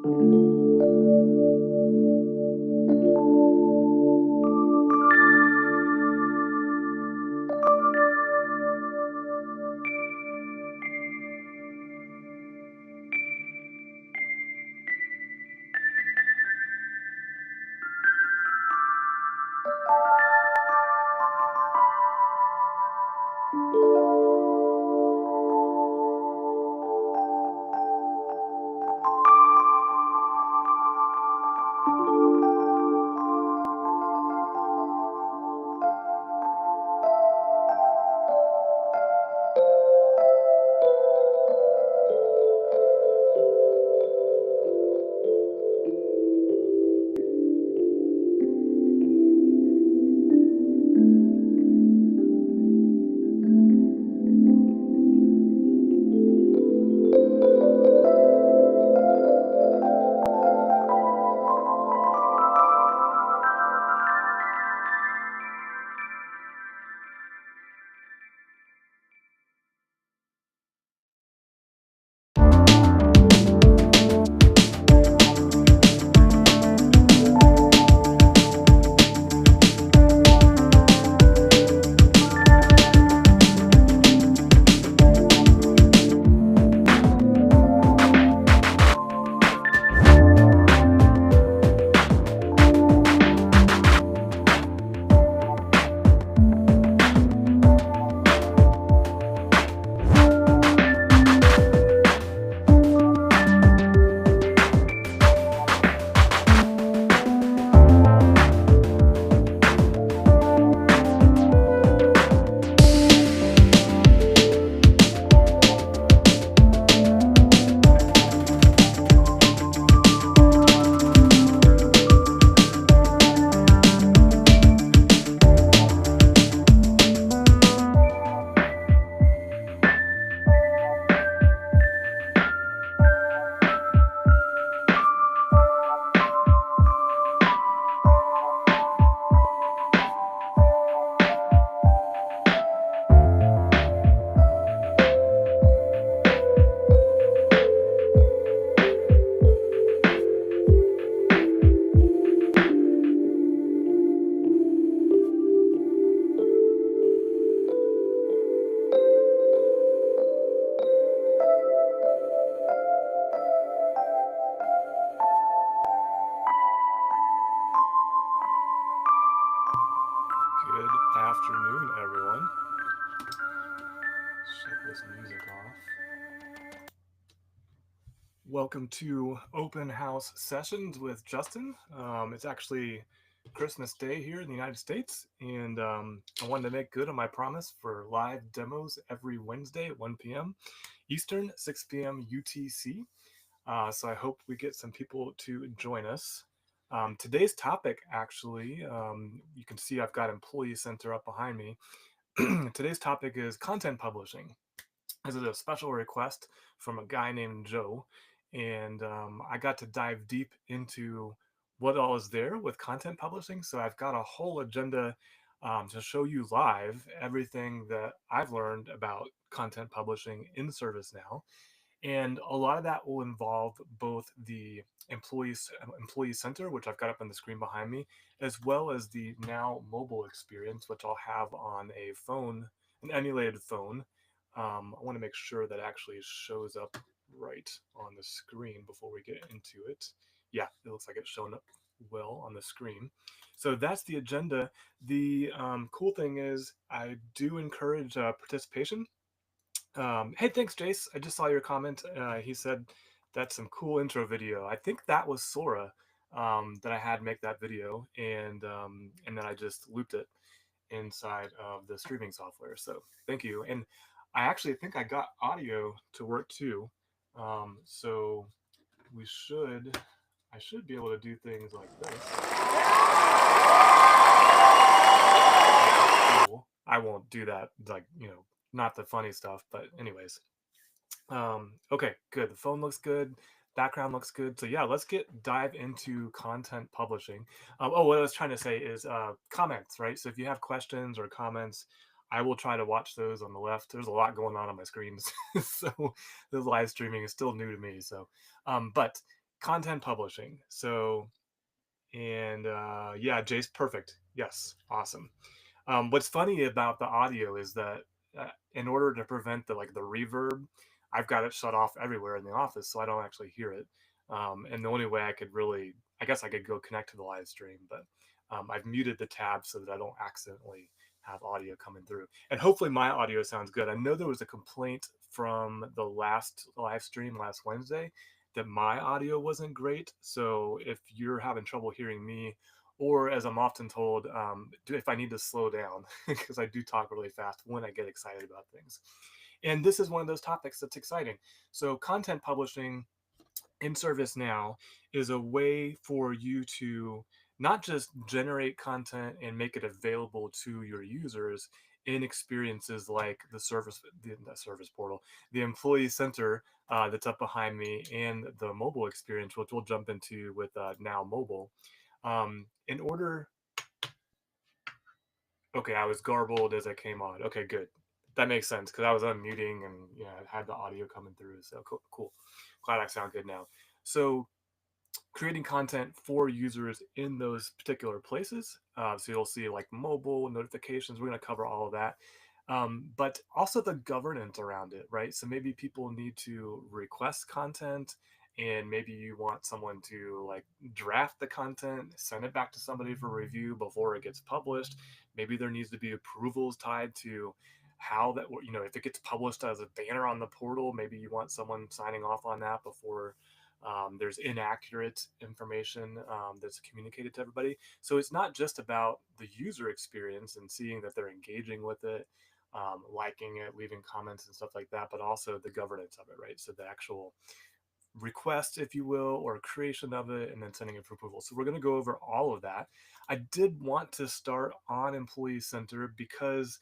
Good afternoon, everyone. Shut this music off. Welcome to Open House Sessions with Justin. It's actually Christmas Day here in the United States, and I wanted to make good on my promise for live demos every Wednesday at 1 p.m. Eastern, 6 p.m. UTC. So I hope we get some people to join us. Today's topic, actually, you can see I've got Employee Center up behind me. Today's topic is content publishing. This is a special request from a guy named Joe, and I got to dive deep into what all is there with content publishing. So I've got a whole agenda to show you live everything that I've learned about content publishing in ServiceNow. And a lot of that will involve both the employee center, which I've got up on the screen behind me, as well as the Now mobile experience, which I'll have on a phone, an emulated phone. I want to make sure that actually shows up right on the screen before we get into it. Yeah, it looks like it's showing up well on the screen. So that's the agenda. The cool thing is I do encourage participation. Hey, thanks, Jace. I just saw your comment. He said that's some cool intro video. I think that was Sora that I had make that video, and then I just looped it inside of the streaming software. So thank you. And I actually think I got audio to work too. So I should be able to do things like this. Cool. I won't do that, like, not the funny stuff, but anyways. Okay, good. The phone looks good. Background looks good. So yeah, let's dive into content publishing. What I was trying to say is comments, right? So if you have questions or comments, I will try to watch those on the left. There's a lot going on my screens, so the live streaming is still new to me. So, but content publishing. So, and yeah, Jace, perfect. Yes, awesome. What's funny about the audio is that in order to prevent the reverb, I've got it shut off everywhere in the office, so I don't actually hear it. And the only way I could really, I guess I could go connect to the live stream, but I've muted the tab so that I don't accidentally have audio coming through. And hopefully my audio sounds good. I know there was a complaint from the last live stream last Wednesday that my audio wasn't great. So if you're having trouble hearing me, or as I'm often told, if I need to slow down, because I do talk really fast when I get excited about things. And this is one of those topics that's exciting. So, content publishing in ServiceNow is a way for you to not just generate content and make it available to your users in experiences like the service portal, the employee center that's up behind me, and the mobile experience, which we'll jump into with Now Mobile. In order, okay, I was garbled as I came on. Okay, good. That makes sense because I was unmuting and I had the audio coming through. So cool, cool. Glad I sound good now. So creating content for users in those particular places. So you'll see like mobile notifications. We're going to cover all of that. But also the governance around it, right? So maybe people need to request content, and maybe you want someone to like draft the content, send it back to somebody for review before it gets published. Maybe there needs to be approvals tied to how that, if it gets published as a banner on the portal, maybe you want someone signing off on that before there's inaccurate information that's communicated to everybody. So it's not just about the user experience and seeing that they're engaging with it, liking it, leaving comments and stuff like that, but also the governance of it, right? So the actual request, if you will, or creation of it, and then sending it for approval. So we're going to go over all of that. I did want to start on Employee Center because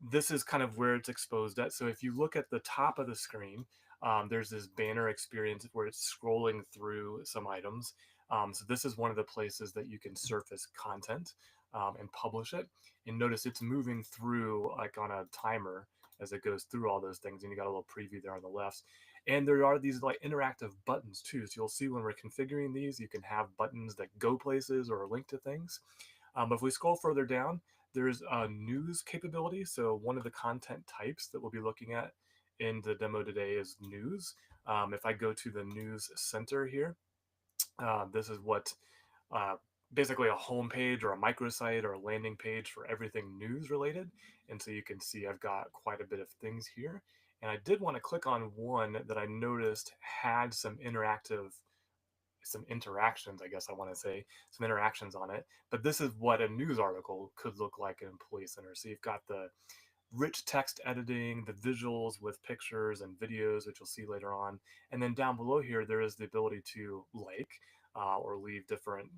this is kind of where it's exposed at. So if you look at the top of the screen, there's this banner experience where it's scrolling through some items. So this is one of the places that you can surface content and publish it. And notice it's moving through like on a timer as it goes through all those things. And you got a little preview there on the left. And there are these like interactive buttons too. So you'll see when we're configuring these, you can have buttons that go places or link to things. But if we scroll further down, there's a news capability. So one of the content types that we'll be looking at in the demo today is news. If I go to the news center here, this is what uh, basically a home page or a microsite or a landing page for everything news related. And so you can see I've got quite a bit of things here. And I did want to click on one that I noticed had some interactions, I guess I want to say, some interactions on it. But this is what a news article could look like in Employee Center. So you've got the rich text editing, the visuals with pictures and videos, which you'll see later on. And then down below here, there is the ability to like or leave different,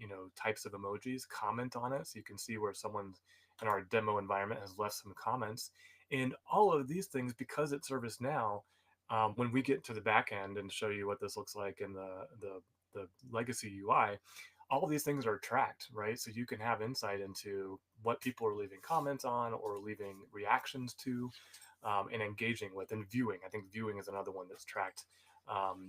types of emojis, comment on it. So you can see where someone in our demo environment has left some comments. And all of these things, because it's ServiceNow, when we get to the back end and show you what this looks like in the legacy UI, all of these things are tracked, right? So you can have insight into what people are leaving comments on or leaving reactions to and engaging with and viewing. I think viewing is another one that's tracked.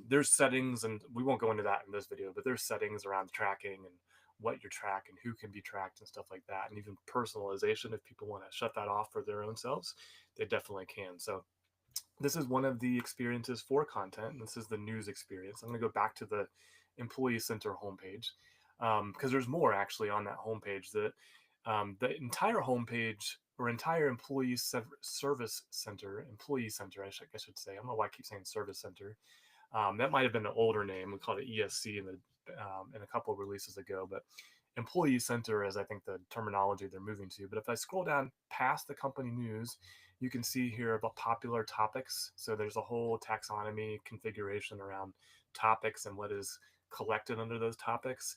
There's settings, and we won't go into that in this video, but there's settings around tracking and what you're tracking, who can be tracked and stuff like that. And even personalization, if people want to shut that off for their own selves, they definitely can. So this is one of the experiences for content. And this is the news experience. I'm going to go back to the Employee Center homepage because there's more actually on that homepage. The entire homepage or entire service center, employee center, I should say. I don't know why I keep saying service center. That might have been an older name. We called it ESC in a couple of releases ago, but employee center is I think the terminology they're moving to. But if I scroll down past the company news, you can see here about popular topics. So there's a whole taxonomy configuration around topics and what is collected under those topics.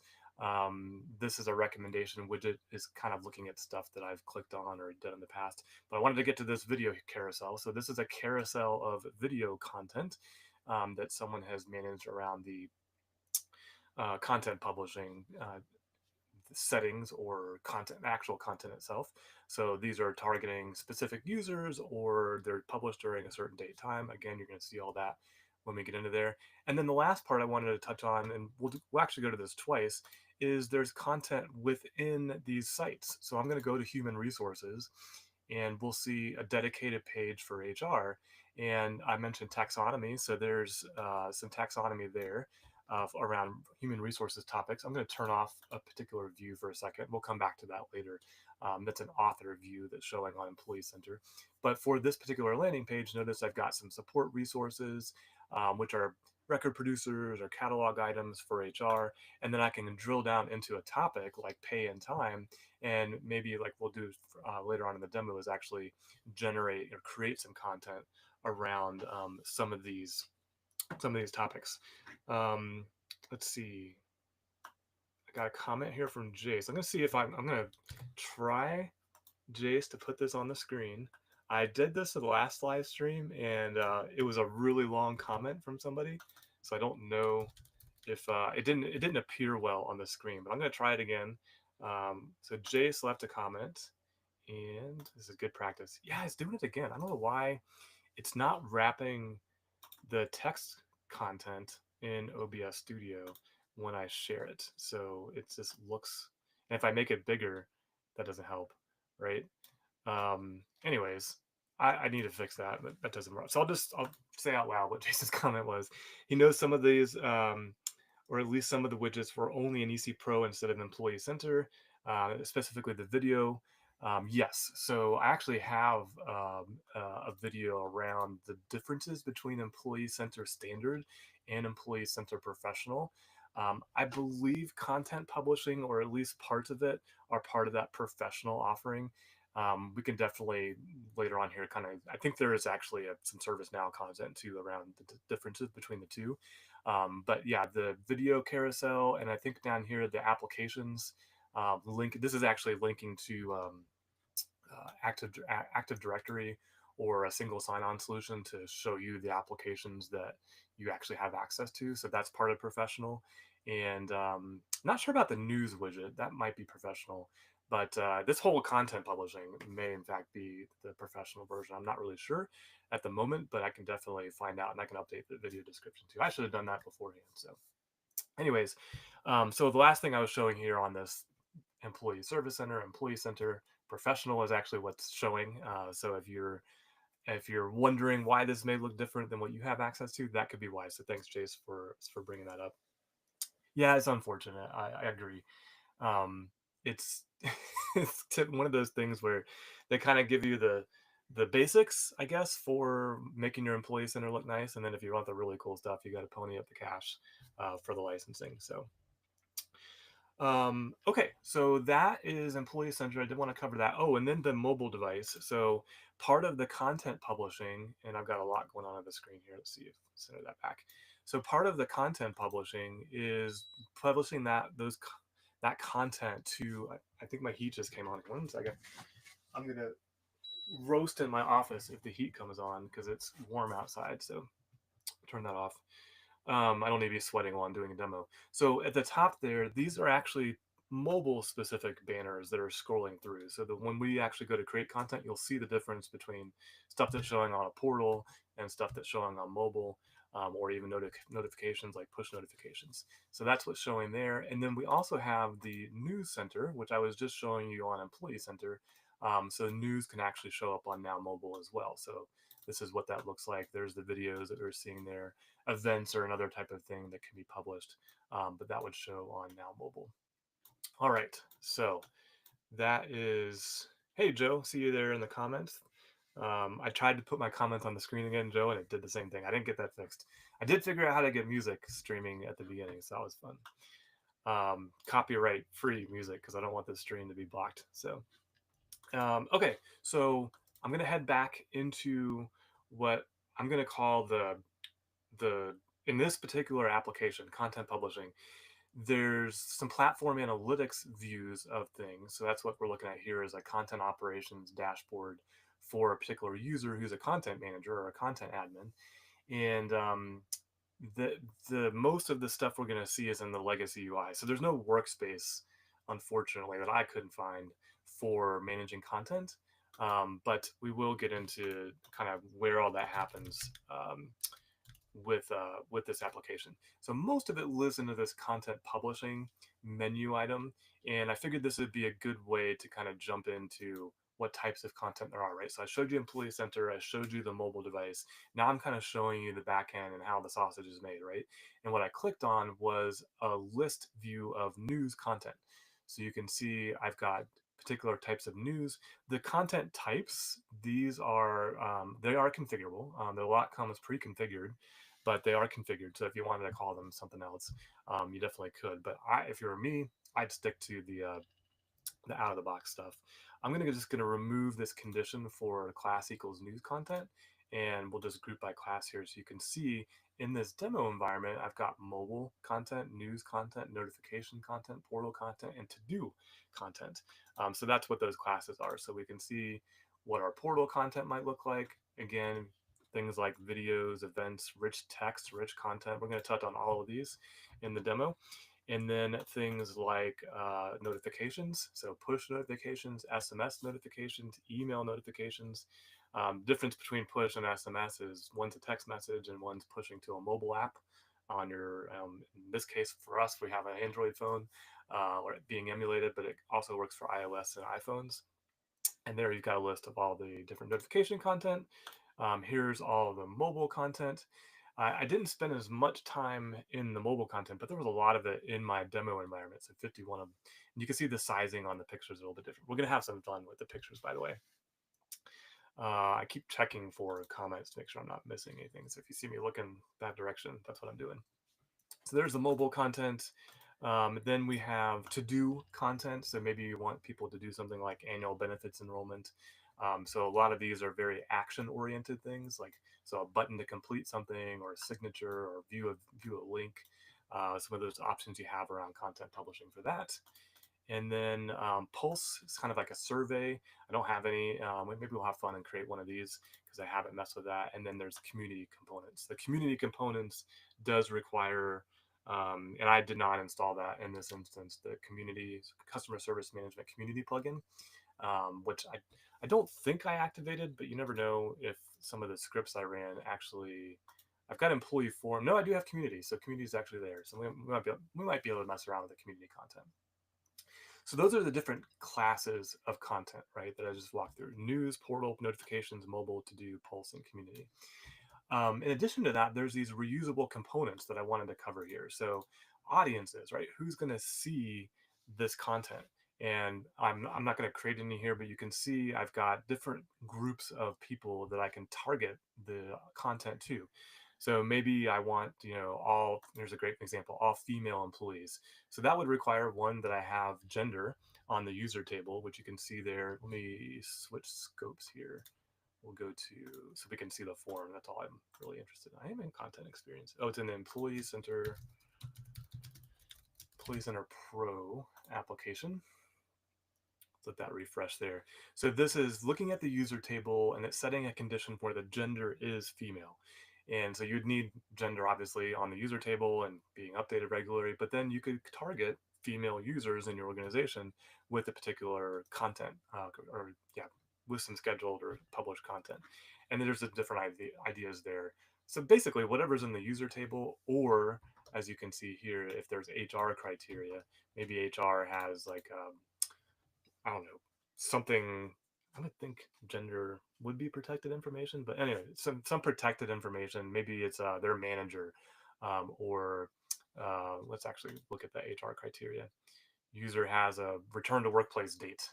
This is a recommendation widget, is kind of looking at stuff that I've clicked on or done in the past. But I wanted to get to this video carousel. So this is a carousel of video content that someone has managed around the content publishing settings or content, actual content itself. So these are targeting specific users or they're published during a certain date time. Again, you're going to see all that when we get into there. And then the last part I wanted to touch on, and we'll actually go to this twice, is there's content within these sites. So I'm going to go to human resources, and we'll see a dedicated page for HR. And I mentioned taxonomy, so there's some taxonomy there around human resources topics. I'm going to turn off a particular view for a second. We'll come back to that later. That's an author view that's showing on Employee Center. But for this particular landing page, notice I've got some support resources, which are record producers or catalog items for HR. And then I can drill down into a topic like pay and time. And maybe like we'll do later on in the demo is actually generate or create some content around some of these topics. Um, let's see. I got a comment here from Jace. I'm gonna see if I'm gonna try Jace to put this on the screen. I did this in the last live stream, and it was a really long comment from somebody, so I don't know if it didn't appear well on the screen. But I'm gonna try it again. So Jace left a comment, and this is good practice. Yeah, it's doing it again. I don't know why it's not wrapping the text content in OBS Studio when I share it. So it just looks, and if I make it bigger, that doesn't help, right? Anyways, I need to fix that, but that doesn't work. So I'll say out loud what Jason's comment was. He knows some of these, or at least some of the widgets were only in EC Pro instead of Employee Center, specifically the video. Yes, so I actually have a video around the differences between Employee Center Standard and Employee Center Professional. I believe content publishing, or at least parts of it, are part of that professional offering. We can definitely later on here kind of, I think there is actually some ServiceNow content too around the differences between the two. But yeah, the video carousel, and I think down here the applications link. This is actually linking to Active Directory or a single sign-on solution to show you the applications that you actually have access to. So that's part of professional. And not sure about the news widget. That might be professional. But this whole content publishing may in fact be the professional version. I'm not really sure at the moment, but I can definitely find out, and I can update the video description too. I should have done that beforehand. So anyways, so the last thing I was showing here on this Employee Service Center, Employee Center Professional is actually what's showing. So if you're wondering why this may look different than what you have access to, that could be why. So thanks, Jace, for bringing that up. Yeah, it's unfortunate. I agree. It's it's one of those things where they kind of give you the basics, I guess, for making your Employee Center look nice, and then if you want the really cool stuff, you got to pony up the cash for the licensing. So okay, so that is Employee Center. I did want to cover that. Oh, and then the mobile device. So part of the content publishing, and I've got a lot going on the screen here. Let's see if center that back. So part of the content publishing is publishing that content to. I think my heat just came on. 1 second. I'm gonna roast in my office if the heat comes on because it's warm outside. So turn that off. I don't need to be sweating while I'm doing a demo. So at the top there, these are actually mobile specific banners that are scrolling through. So that when we actually go to create content, you'll see the difference between stuff that's showing on a portal and stuff that's showing on mobile, or even notifications like push notifications. So that's what's showing there. And then we also have the news center, which I was just showing you on Employee Center. So news can actually show up on Now Mobile as well. So this is what that looks like. There's the videos that we're seeing there, events or another type of thing that can be published, but that would show on Now Mobile. All right, so that is, hey Joe, see you there in the comments. I tried to put my comments on the screen again, Joe, and it did the same thing. I didn't get that fixed. I did figure out how to get music streaming at the beginning, so that was fun. Copyright free music because I don't want this stream to be blocked. So okay, so I'm gonna head back into what I'm gonna call the in this particular application, content publishing. There's some platform analytics views of things. So that's what we're looking at here is a content operations dashboard for a particular user who's a content manager or a content admin. And the most of the stuff we're going to see is in the legacy UI. So there's no workspace, unfortunately, that I couldn't find for managing content. But we will get into kind of where all that happens with this application. So most of it lives into this content publishing menu item, and I figured this would be a good way to kind of jump into what types of content there are, right? So I showed you Employee Center, I showed you the mobile device. Now I'm kind of showing you the back end and how the sausage is made, right? And what I clicked on was a list view of news content. So you can see I've got particular types of news. The content types, these are they are configurable. A lot comes pre-configured, but they are configured. So if you wanted to call them something else, you definitely could. But if you were me, I'd stick to the out of the box stuff. I'm just gonna remove this condition for class equals news content, and we'll just group by class here so you can see in this demo environment, I've got mobile content, news content, notification content, portal content, and to-do content. So that's what those classes are. So we can see what our portal content might look like. Again, things like videos, events, rich text, rich content. We're going to touch on all of these in the demo. And then things like notifications, so push notifications, SMS notifications, email notifications. Difference between push and SMS is one's a text message and one's pushing to a mobile app on your, in this case for us, we have an Android phone or being emulated, but it also works for iOS and iPhones. And there you've got a list of all the different notification content. Here's all the mobile content. I didn't spend as much time in the mobile content, but there was a lot of it in my demo environment. So 51 of them. And you can see the sizing on the pictures a little bit different. We're going to have some fun with the pictures, by the way. I keep checking for comments to make sure I'm not missing anything. So if you see me looking that direction, that's what I'm doing. So there's the mobile content. Then we have to-do content. So maybe you want people to do something like annual benefits enrollment. So a lot of these are very action-oriented things, like so a button to complete something, or a signature, or view a link. Some of those options you have around content publishing for that. And then Pulse is kind of like a survey. I don't have any. Maybe we'll have fun and create one of these because I haven't messed with that. And then there's community components. The community components does require, and I did not install that in this instance, the community customer service management community plugin, which I don't think I activated, but you never know if some of the scripts I ran actually. I've got employee form. No, I do have community, so community is actually there. So we might be able to mess around with the community content. So those are the different classes of content, right, that I just walked through: news, portal, notifications, mobile, to-do, pulse, and community. In addition to that, there's these reusable components that I wanted to cover here. So audiences, right? Who's going to see this content? And I'm not going to create any here, but you can see I've got different groups of people that I can target the content to. So maybe I want, there's a great example, all female employees. So that would require one that I have gender on the user table, which you can see there. Let me switch scopes here. We'll go to, so we can see the form. That's all I'm really interested in. I am in content experience. Oh, it's in the Employee Center Pro application. Let that refresh there. So this is looking at the user table, and it's setting a condition where the gender is female. And so you'd need gender obviously on the user table and being updated regularly, but then you could target female users in your organization with a particular content, or yeah, with some scheduled or published content. And then there's a different ideas there. So basically whatever's in the user table, or as you can see here, if there's HR criteria, maybe HR has like, I don't know, something. I would think gender would be protected information, but anyway, some protected information. Maybe it's their manager, or let's actually look at the HR criteria. User has a return to workplace date.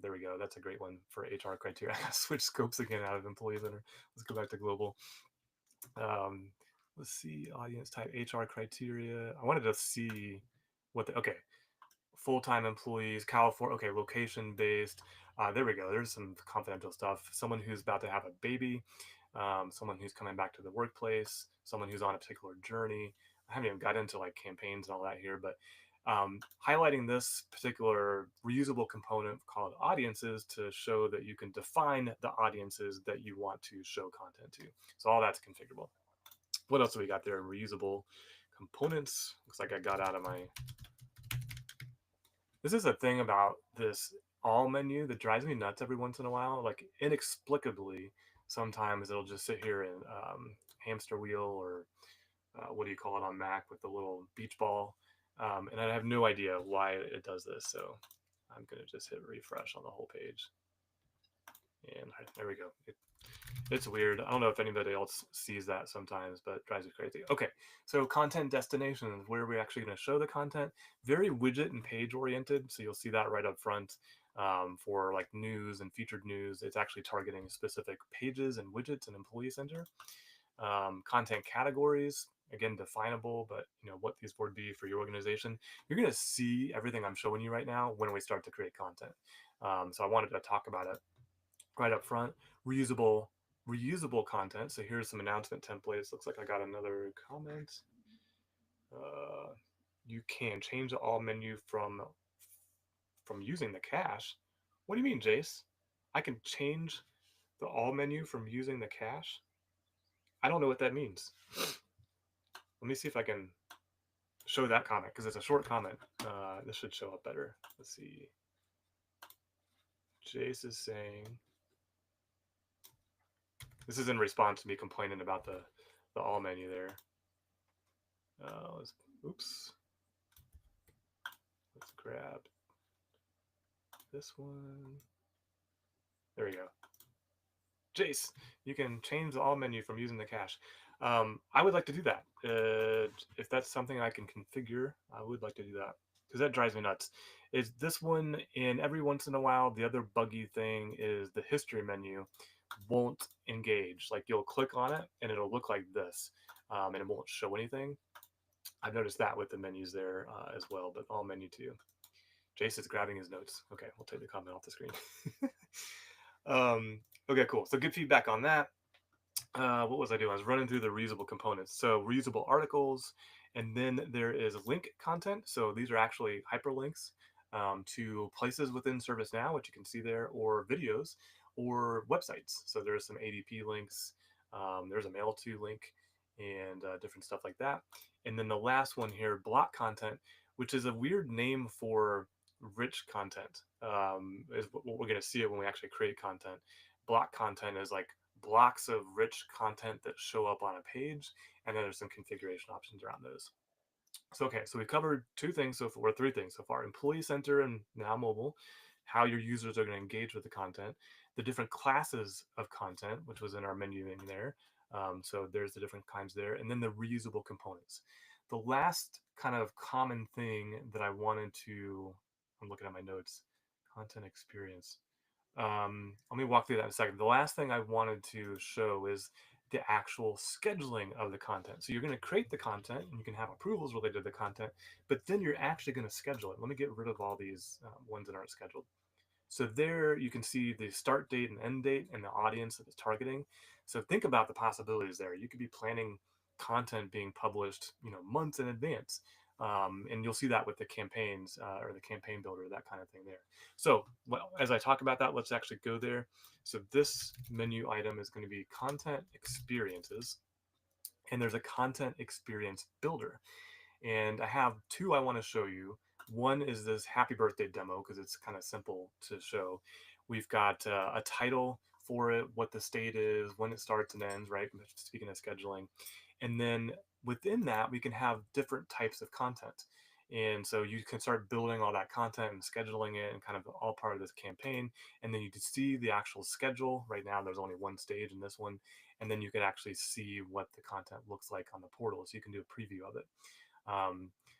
There we go. That's a great one for HR criteria. Switch scopes again out of Employee Center. Let's go back to global. Um, let's see, audience type, HR criteria. I wanted to see what the, okay, full-time employees, California, okay, location based. There we go. There's some confidential stuff. Someone who's about to have a baby, someone who's coming back to the workplace, someone who's on a particular journey. I haven't even got into like campaigns and all that here, but highlighting this particular reusable component called audiences to show that you can define the audiences that you want to show content to. So all that's configurable. What else do we got there? Reusable components. Looks like I got out of my. This is a thing about this all menu that drives me nuts every once in a while. Like inexplicably, sometimes it'll just sit here and hamster wheel, or what do you call it on Mac with the little beach ball. And I have no idea why it does this. So I'm going to just hit refresh on the whole page. And there we go. It's weird. I don't know if anybody else sees that sometimes, but it drives me crazy. Okay, so content destination is where we're actually going to show the content. Very widget and page oriented. So you'll see that right up front. For like news and featured news, it's actually targeting specific pages and widgets and employee center. Content categories, again, definable, but what these would be for your organization. You're going to see everything I'm showing you right now when we start to create content. So I wanted to talk about it right up front. Reusable content. So here's some announcement templates. Looks like I got another comment. Uh, you can change the all menu from using the cache. What do you mean, Jace? I can change the all menu from using the cache? I don't know what that means. Let me see if I can show that comment because it's a short comment. This should show up better. Let's see. Jace is saying this is in response to me complaining about the all menu there. Oops. Let's grab this one. There we go. Jace, you can change the all menu from using the cache. I would like to do that. If that's something I can configure, I would like to do that because that drives me nuts. Is this one, and every once in a while, the other buggy thing is the history menu won't engage. Like you'll click on it and it'll look like this, and it won't show anything. I've noticed that with the menus there as well, but all menu too. Jace is grabbing his notes. Okay, we'll take the comment off the screen. Okay, cool. So good feedback on that. What was I doing? I was running through the reusable components. So reusable articles, and then there is link content. So these are actually hyperlinks to places within ServiceNow, which you can see there, or videos, or websites. So there's some ADP links. There's a mail to link, and different stuff like that. And then the last one here, block content, which is a weird name for rich content. Is what we're going to see it when we actually create content. Block content is like blocks of rich content that show up on a page, and then there's some configuration options around those. So okay, so we covered two things so far, or three things so far: employee center and now mobile, how your users are going to engage with the content, the different classes of content, which was in our menu in there. So there's the different kinds there, and then the reusable components. The last kind of common thing that I wanted to, I'm looking at my notes, content experience. Let me walk through that in a second. The last thing I wanted to show is the actual scheduling of the content. So you're going to create the content and you can have approvals related to the content, but then you're actually going to schedule it. Let me get rid of all these ones that aren't scheduled. So there you can see the start date and end date and the audience that it's targeting. So think about the possibilities there. You could be planning content being published, months in advance. And you'll see that with the campaigns or the campaign builder, that kind of thing there. So well, as I talk about that, let's actually go there. So this menu item is going to be content experiences, and there's a content experience builder. And I have two I want to show you. One is this happy birthday demo because it's kind of simple to show. We've got a title for it, what the state is, when it starts and ends, right? Speaking of scheduling. And then within that, we can have different types of content. And so you can start building all that content and scheduling it and kind of all part of this campaign. And then you can see the actual schedule. Right now, there's only one stage in this one. And then you can actually see what the content looks like on the portal. So you can do a preview of it.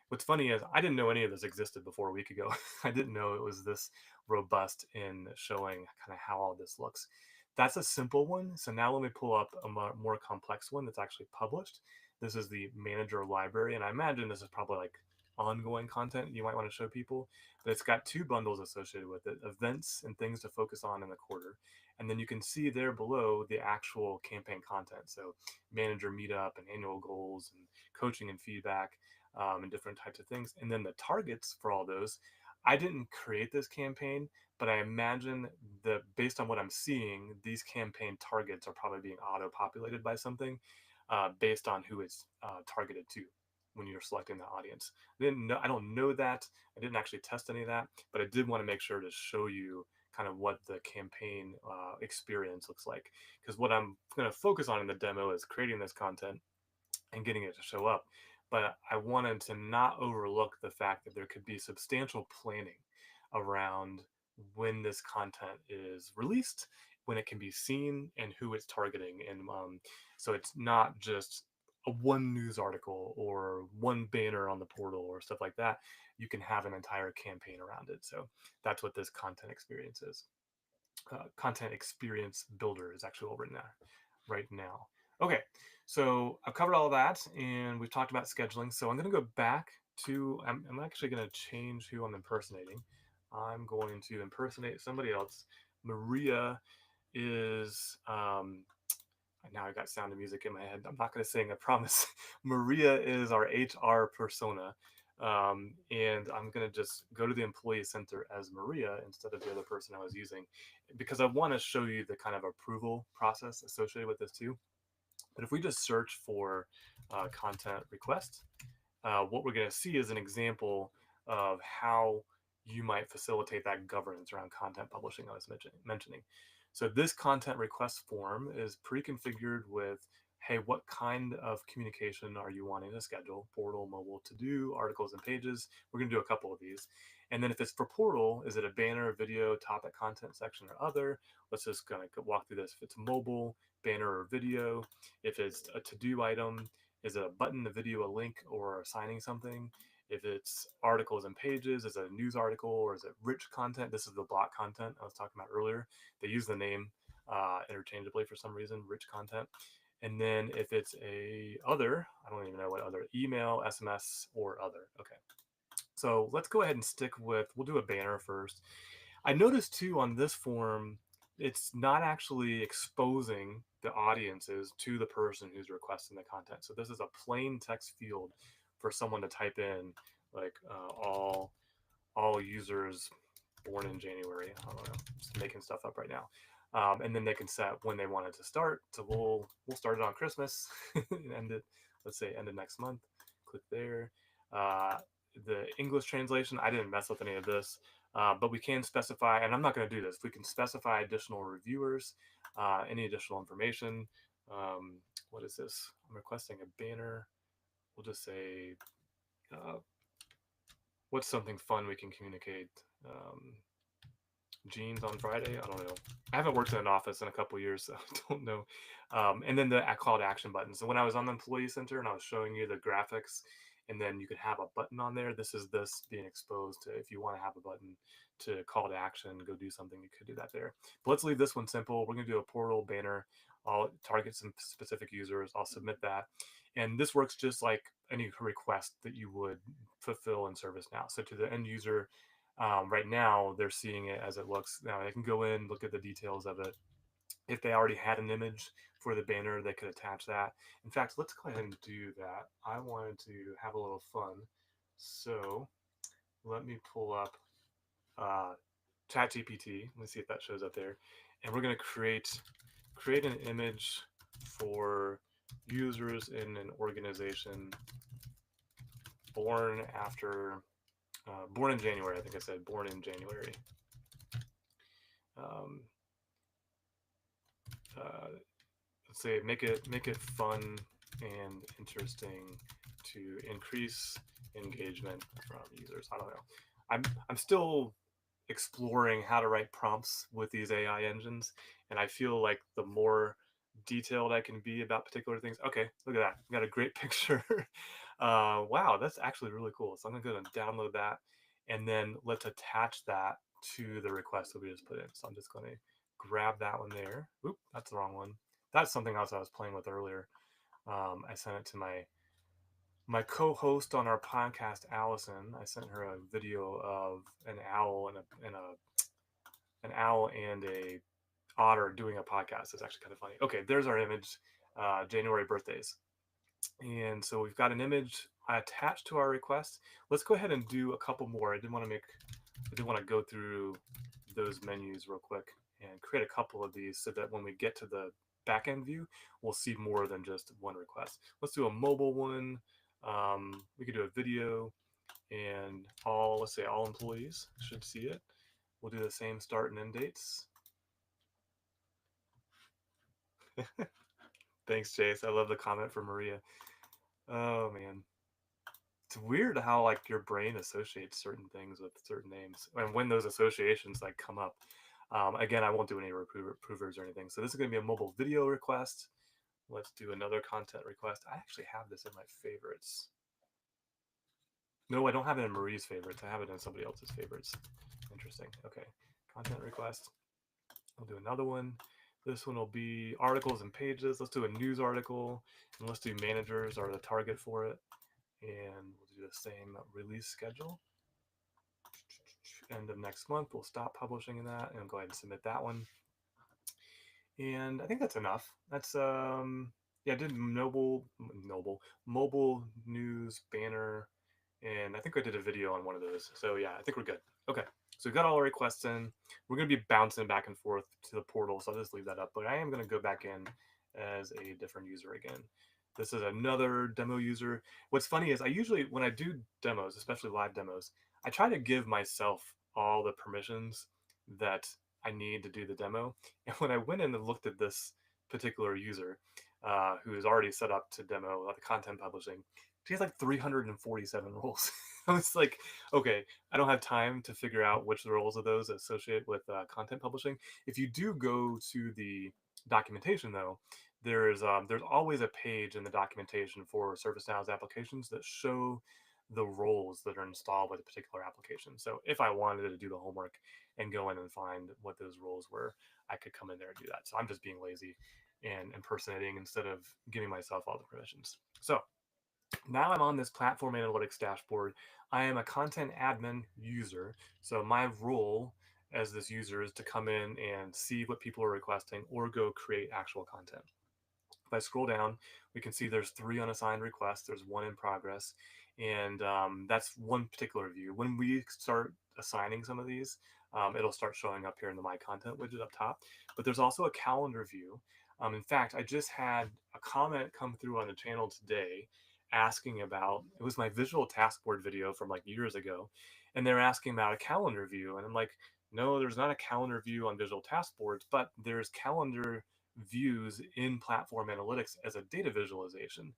What's funny is I didn't know any of this existed before a week ago. I didn't know it was this robust in showing kind of how all this looks. That's a simple one. So now let me pull up a more complex one that's actually published. This is the manager library, and I imagine this is probably like ongoing content you might want to show people, but it's got two bundles associated with it: events and things to focus on in the quarter. And then you can see there below the actual campaign content. So manager meetup and annual goals and coaching and feedback, and different types of things. And then the targets for all those. I didn't create this campaign, but I imagine that based on what I'm seeing, these campaign targets are probably being auto-populated by something based on who it's targeted to when you're selecting the audience. I don't know that. I didn't actually test any of that, but I did want to make sure to show you kind of what the campaign experience looks like. Because what I'm going to focus on in the demo is creating this content and getting it to show up. But I wanted to not overlook the fact that there could be substantial planning around when this content is released, when it can be seen, and who it's targeting. And so it's not just a one news article or one banner on the portal or stuff like that. You can have an entire campaign around it. So that's what this content experience is. Content experience builder is actually over right now. Okay, so I've covered all that and we've talked about scheduling. So I'm going to go back to, I'm actually going to change who I'm impersonating. I'm going to impersonate somebody else. Maria is, now I got Sound of Music in my head. I'm not going to sing, I promise. Maria is our HR persona. And I'm going to just go to the employee center as Maria instead of the other person I was using, because I want to show you the kind of approval process associated with this too. But if we just search for content request, what we're going to see is an example of how you might facilitate that governance around content publishing I was mentioning. So this content request form is pre-configured with, hey, what kind of communication are you wanting to schedule? Portal, mobile, to-do, articles and pages. We're going to do a couple of these. And then if it's for portal, is it a banner, video, topic, content section, or other? Let's just kind of walk through this. If it's mobile, banner, or video. If it's a to-do item, is it a button, a video, a link, or assigning something? If it's articles and pages, is it a news article, or is it rich content? This is the block content I was talking about earlier. They use the name interchangeably for some reason, rich content. And then if it's a other, I don't even know what other, email, SMS, or other. Okay. So let's go ahead and stick with, we'll do a banner first. I noticed too on this form, it's not actually exposing the audiences to the person who's requesting the content. So this is a plain text field for someone to type in, like all users born in January. I don't know, just making stuff up right now. And then they can set when they want it to start. So we'll start it on Christmas and end it. Let's say end of next month. Click there. Uh, the English translation, I didn't mess with any of this, but we can specify, and I'm not going to do this. We can specify additional reviewers, any additional information. What is this? I'm requesting a banner. We'll just say, uh, what's something fun we can communicate? Jeans on Friday. I don't know. I haven't worked in an office in a couple years, so I don't know. And then the call to action button. So when I was on the employee center and I was showing you the graphics, and then you could have a button on there. This is this being exposed to, if you want to have a button to call to action, go do something, you could do that there. But let's leave this one simple. We're going to do a portal banner. I'll target some specific users. I'll submit that. And this works just like any request that you would fulfill in ServiceNow. So to the end user, right now they're seeing it as it looks. Now they can go in, look at the details of it. If they already had an image for the banner, they could attach that. In fact, let's go ahead and do that. I wanted to have a little fun. So let me pull up ChatGPT. Let's see if that shows up there. And we're going to create an image for users in an organization born after born in January. I think I said born in January. Um, let's say make it fun and interesting to increase engagement from users. I don't know. I'm still exploring how to write prompts with these AI engines, and I feel like the more detailed I can be about particular things. Okay, look at that. Got a great picture. Wow, that's actually really cool. So I'm gonna go and download that, and then let's attach that to the request that we just put in. So I'm just going to grab that one there. Oop, that's the wrong one. That's something else I was playing with earlier. I sent it to my co-host on our podcast, Allison. I sent her a video of an owl an owl and a otter doing a podcast. It's actually kind of funny. Okay, there's our image. January birthdays. And so we've got an image attached to our request. Let's go ahead and do a couple more. I did want to go through those menus real quick and create a couple of these so that when we get to the backend view, we'll see more than just one request. Let's do a mobile one. We could do a video, and let's say all employees should see it. We'll do the same start and end dates. Thanks, Chase. I love the comment from Maria. Oh man, it's weird how like your brain associates certain things with certain names, and when those associations like come up. Again, I won't do any reprovers or anything. So this is going to be a mobile video request. Let's do another content request. I actually have this in my favorites. No, I don't have it in Marie's favorites. I have it in somebody else's favorites. Interesting. Okay, content request. I'll do another one. This one will be articles and pages. Let's do a news article, and let's do managers are the target for it. And we'll do the same release schedule. End of next month, we'll stop publishing in that and go ahead and submit that one. And I think that's enough. That's yeah, I did mobile news banner, and I think I did a video on one of those. So yeah, I think we're good. Okay, so we've got all our requests in. We're gonna be bouncing back and forth to the portal, so I'll just leave that up. But I am gonna go back in as a different user again. This is another demo user. What's funny is I usually, when I do demos, especially live demos, I try to give myself all the permissions that I need to do the demo. And when I went in and looked at this particular user, who is already set up to demo the content publishing, she has like 347 roles. I was like, okay, I don't have time to figure out which roles of those associate with content publishing. If you do go to the documentation, though, there's always a page in the documentation for ServiceNow's applications that show the roles that are installed with a particular application. So if I wanted to do the homework and go in and find what those roles were, I could come in there and do that. So I'm just being lazy and impersonating instead of giving myself all the permissions. So now I'm on this platform analytics dashboard. I am a content admin user. So my role as this user is to come in and see what people are requesting or go create actual content. If I scroll down, we can see there's 3 unassigned requests. There's 1 in progress, and that's one particular view. When we start assigning some of these, it'll start showing up here in the My Content widget up top. But there's also a calendar view. In fact, I just had a comment come through on the channel today asking about, it was my visual task board video from like years ago, and they're asking about a calendar view, and I'm like, no, there's not a calendar view on visual task boards, but there's calendar views in platform analytics as a data visualization.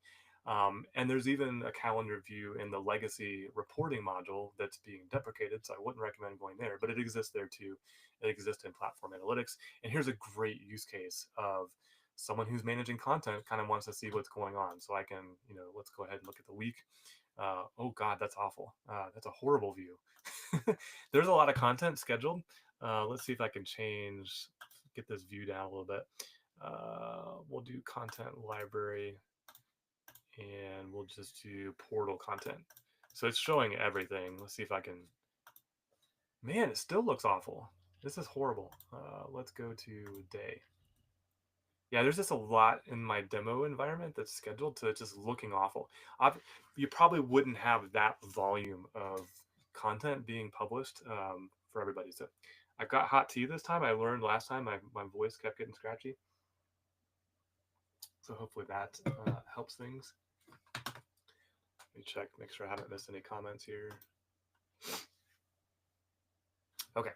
And there's even a calendar view in the legacy reporting module that's being deprecated, so I wouldn't recommend going there, but it exists there too. It exists in platform analytics. And here's a great use case of someone who's managing content kind of wants to see what's going on. So I can, let's go ahead and look at the week. Oh God, that's awful. That's a horrible view. There's a lot of content scheduled. Let's see if I can get this view down a little bit. We'll do content library, and we'll just do portal content. So it's showing everything. Let's see if I can. Man, it still looks awful. This is horrible. Let's go to day. Yeah, there's just a lot in my demo environment that's scheduled to just looking awful. You probably wouldn't have that volume of content being published for everybody. So I've got hot tea this time. I learned last time my voice kept getting scratchy. So hopefully that helps things. Let me check, make sure I haven't missed any comments here. Okay.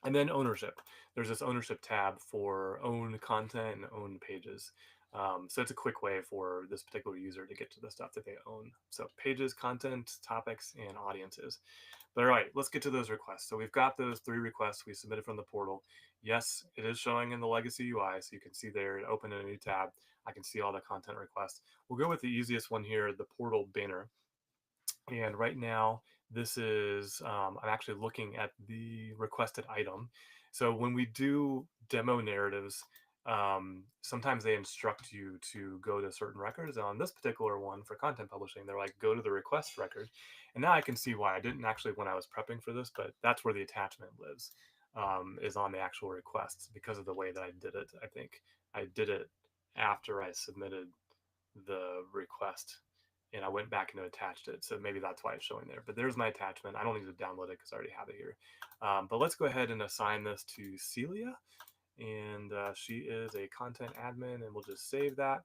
And then ownership. There's this ownership tab for own content and own pages. So it's a quick way for this particular user to get to the stuff that they own. So pages, content, topics, and audiences. But all right, let's get to those requests. So we've got those 3 requests we submitted from the portal. Yes, it is showing in the legacy UI, so you can see there, open in a new tab. I can see all the content requests. We'll go with the easiest one here, the portal banner. And right now, this is, I'm actually looking at the requested item. So when we do demo narratives, sometimes they instruct you to go to certain records. And on this particular one for content publishing, they're like, go to the request record. And now I can see why. I didn't actually when I was prepping for this, but that's where the attachment lives, is on the actual requests because of the way that I did it. I think I did it after I submitted the request and I went back and attached it. So maybe that's why it's showing there. But there's my attachment. I don't need to download it because I already have it here. But let's go ahead and assign this to Celia. And she is a content admin, and we'll just save that.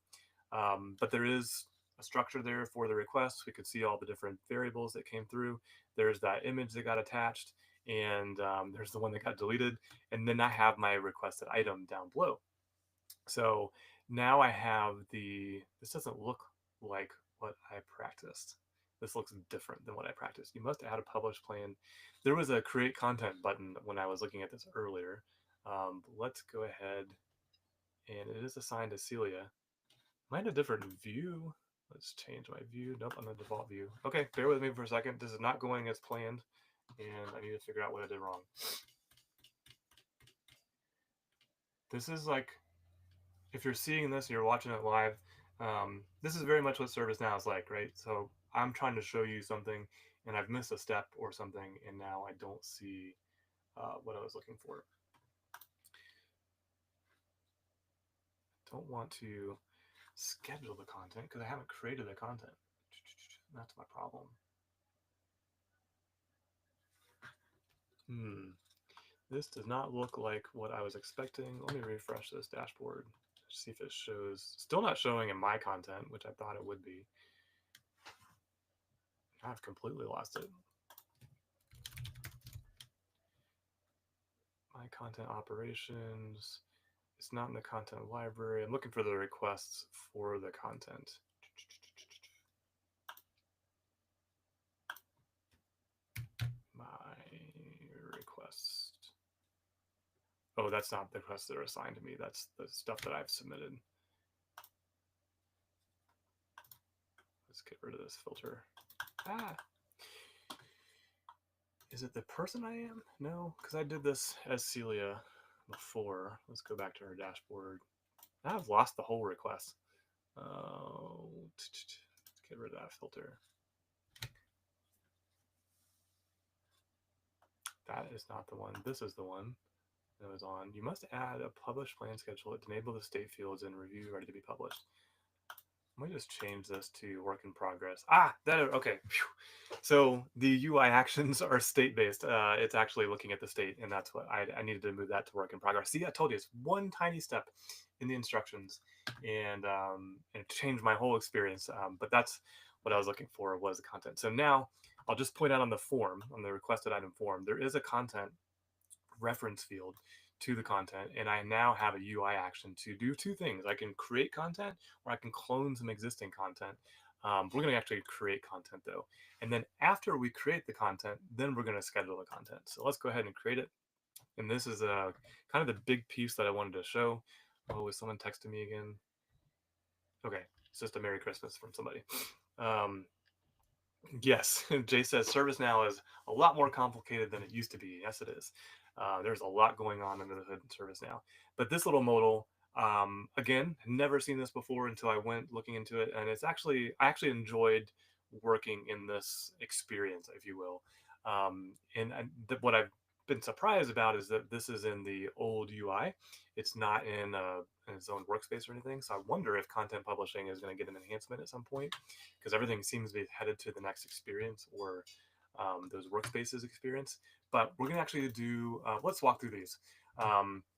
But there is a structure there for the requests. We could see all the different variables that came through. There's that image that got attached. and there's the one that got deleted, and then I have my requested item down below. So now I have this doesn't look like what I practiced. This looks different than what I practiced. You must add a publish plan. There was a create content button when I was looking at this earlier. But let's go ahead, and it is assigned to Celia. Am I in a different view? Let's change my view. Nope, I'm in the default view. Okay, bear with me for a second. This is not going as planned, and I need to figure out what I did wrong. This is like, if you're seeing this and you're watching it live, this is very much what ServiceNow is like, right? So I'm trying to show you something, and I've missed a step or something, and now I don't see what I was looking for. Don't want to schedule the content because I haven't created the content. That's my problem. This does not look like what I was expecting. Let me refresh this dashboard, see if it shows. Still not showing in my content, which I thought it would be. I've completely lost it. My content operations. It's not in the content library. I'm looking for the requests for the content. My request. Oh, that's not the requests that are assigned to me. That's the stuff that I've submitted. Let's get rid of this filter. Ah. Is it the person I am? No, because I did this as Celia before. Let's go back to our dashboard. I've lost the whole request. Let's get rid of that filter. That is not the one. This is the one that was on. You must add a publish plan schedule to enable the state fields and review ready to be published. Let me just change this to work in progress. Okay. Phew. So the UI actions are state-based. It's actually looking at the state, and that's what I needed to move that to work in progress. See, I told you, it's one tiny step in the instructions, and it changed my whole experience. But that's what I was looking for, was the content. So now I'll just point out on the form, on the requested item form, there is a content reference field to the content, and I now have a UI action to do two things. I can create content, or I can clone some existing content. We're going to actually create content though, and then after we create the content, then we're going to schedule the content. So let's go ahead and create it. And this is kind of the big piece that I wanted to show. Oh, is someone texting me again? Okay, it's just a Merry Christmas from somebody. Yes, Jay says ServiceNow is a lot more complicated than it used to be. Yes, it is. There's a lot going on under the hood in ServiceNow. But this little modal, again, never seen this before until I went looking into it, and I actually enjoyed working in this experience, if you will. What I've been surprised about is that this is in the old UI. It's not in its own workspace or anything. So I wonder if content publishing is going to get an enhancement at some point, because everything seems to be headed to the next experience, or those workspaces experience. But we're going to actually do, let's walk through these.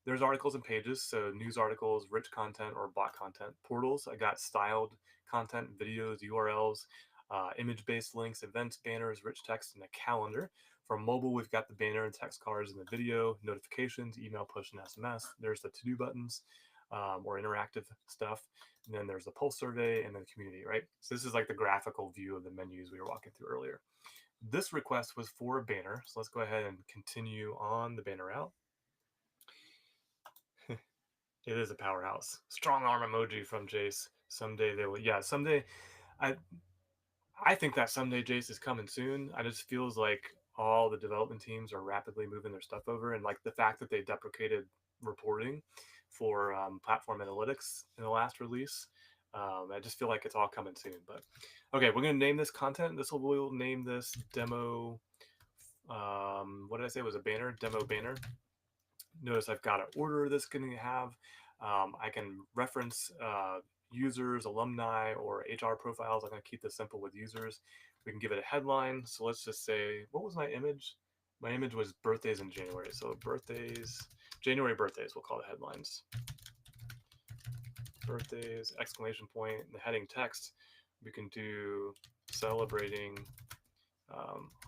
There's articles and pages, so news articles, rich content, or bot content. Portals, I got styled content, videos, URLs, image-based links, events, banners, rich text, and a calendar. For mobile, we've got the banner and text cards and the video, notifications, email, push, and SMS. There's the to-do buttons, or interactive stuff. And then there's the pulse survey and then community, right? So this is like the graphical view of the menus we were walking through earlier. This request was for a banner. So let's go ahead and continue on the banner route. It is a powerhouse. Strong arm emoji from Jace. Someday they will. Yeah, someday. I think that someday Jace is coming soon. I just feels like all the development teams are rapidly moving their stuff over, and like the fact that they deprecated reporting for platform analytics in the last release. I just feel like it's all coming soon. But okay, we're gonna name this content. We'll name this demo. What did I say? It was a banner, demo banner. Notice I've got an order that's going to have. I can reference users, alumni, or HR profiles. I'm going to keep this simple with users. We can give it a headline. So let's just say, what was my image? My image was birthdays in January. So birthdays, January birthdays, we'll call it headlines. Birthdays, exclamation point, the heading text. We can do celebrating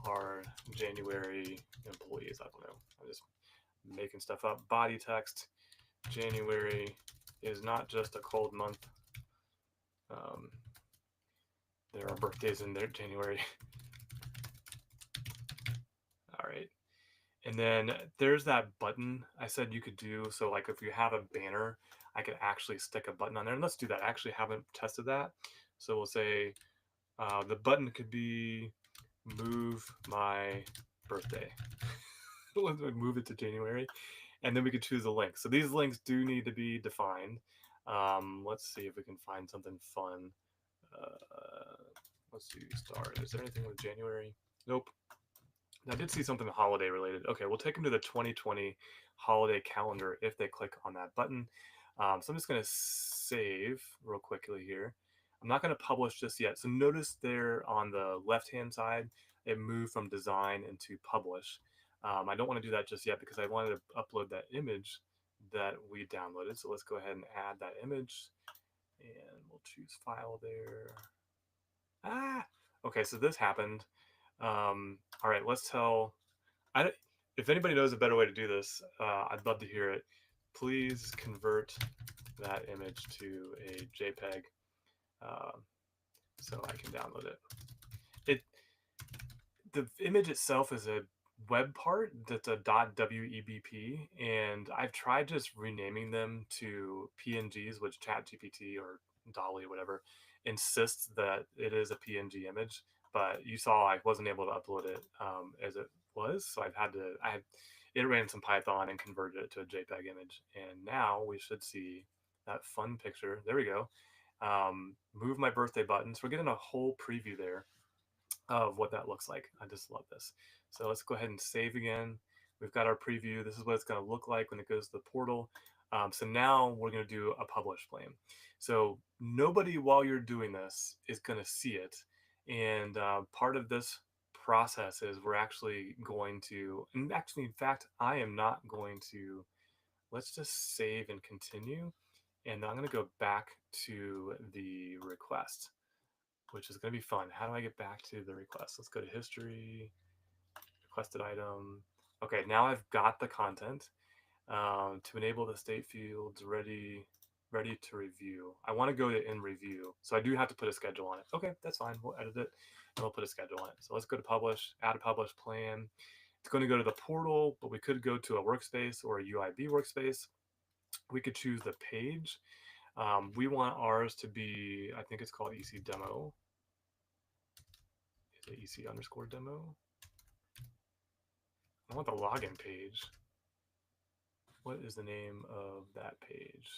Our January employees. I don't know. I'm just making stuff up. Body text. January is not just a cold month. Um, there are birthdays in there, January. All right. And then there's that button I said you could do. So, like, if you have a banner, I could actually stick a button on there. And let's do that. I actually haven't tested that. So, we'll say the button could be move my birthday. Let's move it to January. And then we could choose a link. So, these links do need to be defined. Let's see if we can find something fun. Uh, let's see, start. Is there anything with January? Nope. I did see something holiday related. Okay, we'll take them to the 2020 holiday calendar if they click on that button. So I'm just going to save real quickly here. I'm not going to publish just yet. So notice there on the left-hand side, it moved from design into publish. I don't want to do that just yet because I wanted to upload that image that we downloaded. So let's go ahead and add that image and we'll choose file there. Ah, okay, so this happened. All right, let's tell. I don't- if anybody knows a better way to do this, I'd love to hear it. Please convert that image to a JPEG um, so I can download it. It the image itself is a web part that's a .webp, and I've tried just renaming them to PNGs, which ChatGPT or Dolly, whatever, insists that it is a PNG image. But you saw I wasn't able to upload it as it was, so it ran some Python and converted it to a JPEG image, and now we should see that fun picture. There we go. Move my birthday button. So we're getting a whole preview there of what that looks like. I just love this. So let's go ahead and save again. We've got our preview. This is what it's going to look like when it goes to the portal. So now we're going to do a publish flame. So nobody while you're doing this is going to see it. And part of this process is we're actually going to, and actually, in fact, I am not going to, let's just save and continue. And I'm going to go back to the request, which is going to be fun. How do I get back to the request? Let's go to history, requested item. Okay, now I've got the content. To enable the state fields, ready to review. I want to go to in review, so I do have to put a schedule on it. Okay, that's fine. We'll edit it and we'll put a schedule on it. So let's go to publish, add a publish plan. It's going to go to the portal, but we could go to a workspace or a UIB workspace. We could choose the page. We want ours to be, I think it's called EC demo. Is it EC underscore demo? I want the login page. What is the name of that page?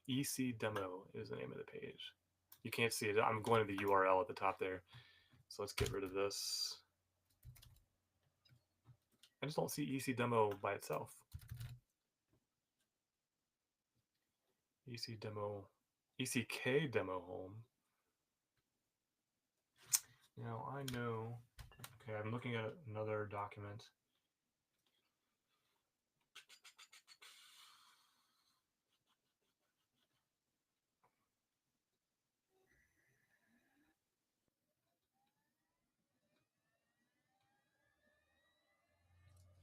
EC demo is the name of the page. You can't see it. I'm going to the URL at the top there. So let's get rid of this. I just don't see EC demo by itself. EC demo, ECK demo home. Now I know. Okay, I'm looking at another document.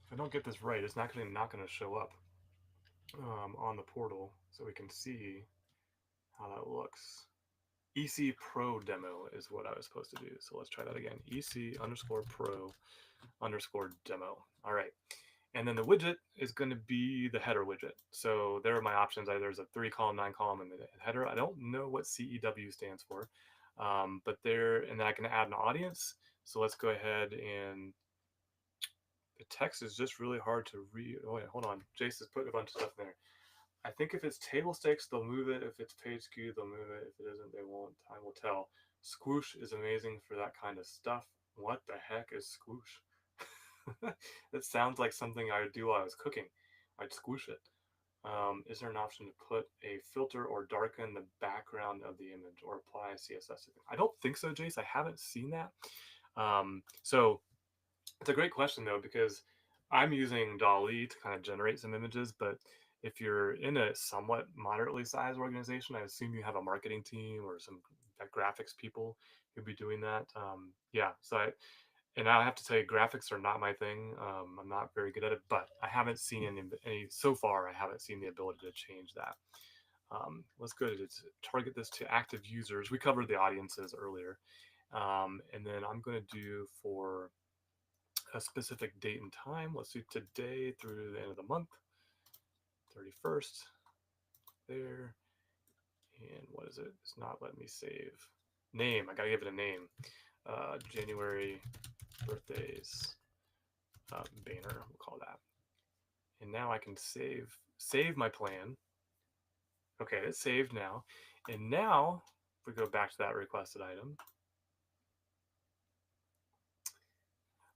If I don't get this right, it's actually not going to show up on the portal, so we can see how that looks. EC Pro demo is what I was supposed to do. So let's try that again. EC underscore pro underscore demo. All right. And then the widget is going to be the header widget. So there are my options. There's a 3-column, 9-column, and the header. I don't know what CEW stands for, but there, and then I can add an audience. So let's go ahead and the text is just really hard to read. Oh, wait, hold on. Jace is putting a bunch of stuff in there. I think if it's table stakes, they'll move it. If it's page skew, they'll move it. If it isn't, they won't. Time will tell. Squoosh is amazing for that kind of stuff. What the heck is squoosh? It sounds like something I would do while I was cooking. I'd squoosh it. Is there an option to put a filter or darken the background of the image or apply CSS? I don't think so, Jace. I haven't seen that. So it's a great question though, because I'm using DALL-E to kind of generate some images, but if you're in a somewhat moderately sized organization, I assume you have a marketing team or some graphics people you'll be doing that. Yeah, so and I have to tell you, graphics are not my thing. I'm not very good at it, but I haven't seen any so far. I haven't seen the ability to change that. Let's go to target this to active users. We covered the audiences earlier. And then I'm going to do for a specific date and time. Let's do today through the end of the month, 31st there. And what is it? It's not letting me save. Name, I gotta give it a name. January birthdays banner, we'll call that. And now I can save my plan. Okay, it's saved now. And now, if we go back to that requested item.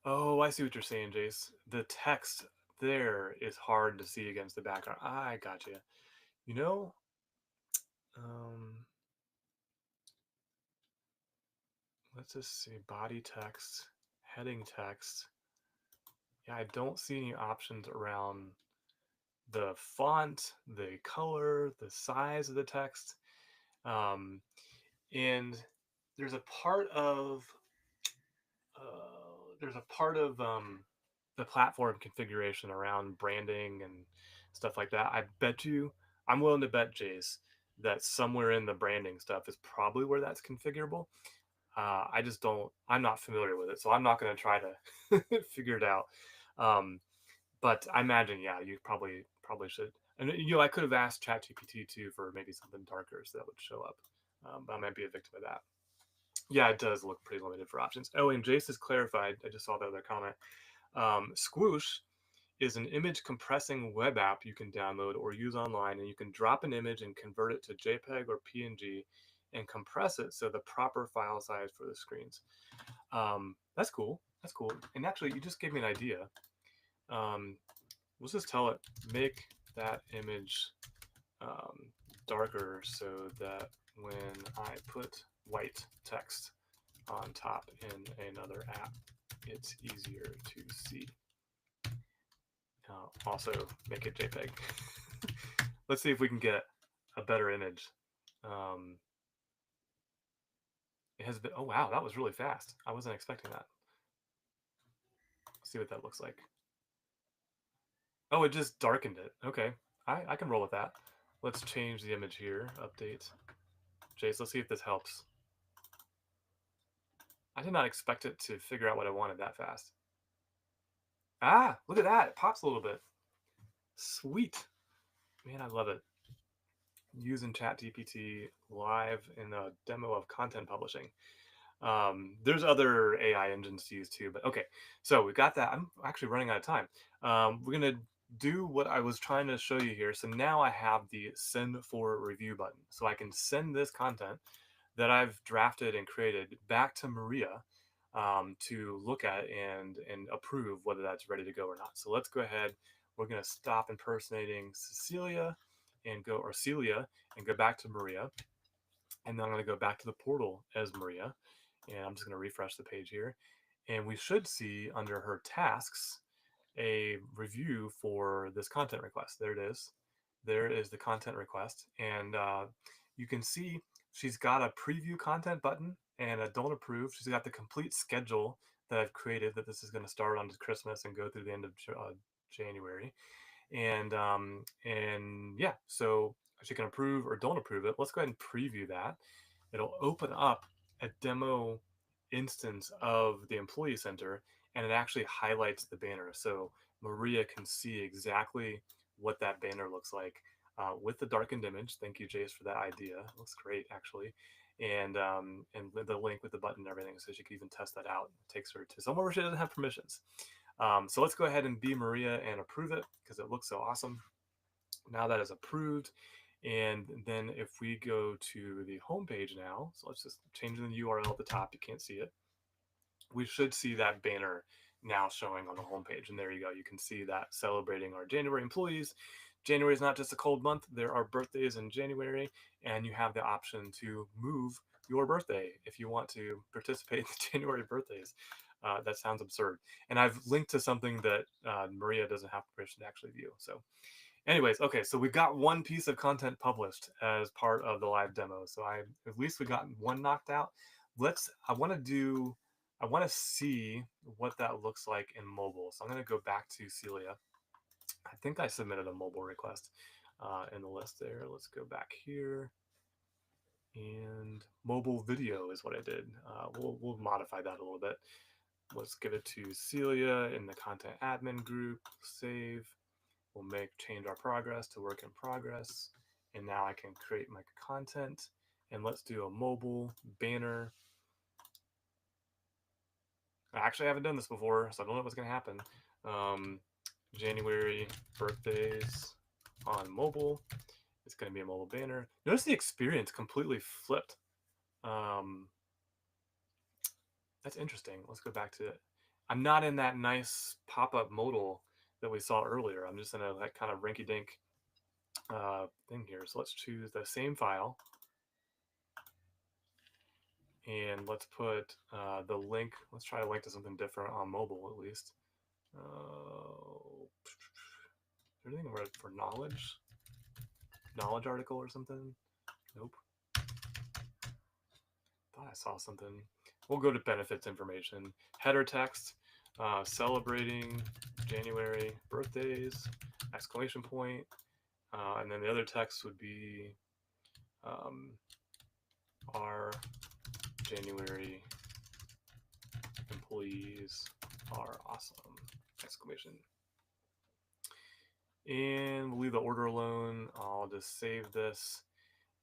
Oh, I see what you're saying, Jace. The text there is hard to see against the background. I got you. You know, um, let's just see body text, heading text. Yeah, I don't see any options around the font, the color, the size of the text. Um, and there's a part of the platform configuration around branding and stuff like that. I bet you, I'm willing to bet, Jace, that somewhere in the branding stuff is probably where that's configurable. I just don't. I'm not familiar with it, so I'm not going to try to figure it out. Um, but I imagine, yeah, you probably should. And I could have asked ChatGPT too for maybe something darker so that would show up. But I might be a victim of that. Yeah, it does look pretty limited for options. Oh, and Jace has clarified. I just saw the other comment. Squoosh is an image compressing web app you can download or use online, and you can drop an image and convert it to JPEG or PNG and compress it so the proper file size for the screens. That's cool. That's cool. And actually, you just gave me an idea. Let's just tell it, make that image um, darker so that when I put white text on top in another app, it's easier to see. Also, make it JPEG. Let's see if we can get a better image. Um, it has been, oh wow, that was really fast. I wasn't expecting that. Let's see what that looks like. Oh, it just darkened it. Okay, I can roll with that. Let's change the image here. Update. Jace, let's see if this helps. I did not expect it to figure out what I wanted that fast. Ah, look at that. It pops a little bit. Sweet. Man, I love it. Using ChatGPT live in a demo of content publishing. There's other AI engines to use too, but okay. So we got that. I'm actually running out of time. We're going to do what I was trying to show you here. So now I have the send for review button. So I can send this content that I've drafted and created back to Maria to look at and approve whether that's ready to go or not. So let's go ahead. We're going to stop impersonating Cecilia and go, or Celia, and go back to Maria. And then I'm going to go back to the portal as Maria. And I'm just going to refresh the page here. And we should see under her tasks a review for this content request. There it is. There is the content request. And you can see she's got a preview content button and a don't approve. She's got the complete schedule that I've created, that this is going to start on Christmas and go through the end of January. And yeah, so she can approve or don't approve it. Let's go ahead and preview that. It'll open up a demo instance of the Employee Center, and it actually highlights the banner. So Maria can see exactly what that banner looks like with the darkened image. Thank you, Jace, for that idea. It looks great, actually. And the link with the button and everything, so she can even test that out. It takes her to somewhere where she doesn't have permissions. So let's go ahead and be Maria and approve it because it looks so awesome. Now that is approved. And then if we go to the home page now, so let's just change the URL at the top. You can't see it. We should see that banner now showing on the homepage. And there you go. You can see that celebrating our January employees. January is not just a cold month. There are birthdays in January, and you have the option to move your birthday if you want to participate in the January birthdays. That sounds absurd. And I've linked to something that Maria doesn't have permission to actually view. So anyways, okay, so we've got one piece of content published as part of the live demo. So at least we got one knocked out. I want to do, I want to see what that looks like in mobile. So I'm going to go back to Celia. I think I submitted a mobile request in the list there. Let's go back here. And mobile video is what I did. We'll modify that a little bit. Let's give it to Celia in the content admin group. Save. We'll change our progress to work in progress. And now I can create my content. And let's do a mobile banner. I actually haven't done this before, so I don't know what's going to happen. January birthdays on mobile. It's going to be a mobile banner. Notice the experience completely flipped. That's interesting. Let's go back to it. I'm not in that nice pop-up modal that we saw earlier. I'm just in a like kind of rinky-dink thing here. So let's choose the same file. And let's put the link. Let's try to link to something different on mobile at least. Is there anything for knowledge? Knowledge article or something? Nope. Thought I saw something. We'll go to benefits information. Header text, celebrating January birthdays, exclamation point. And then the other text would be our January employees are awesome, exclamation. And we'll leave the order alone. I'll just save this.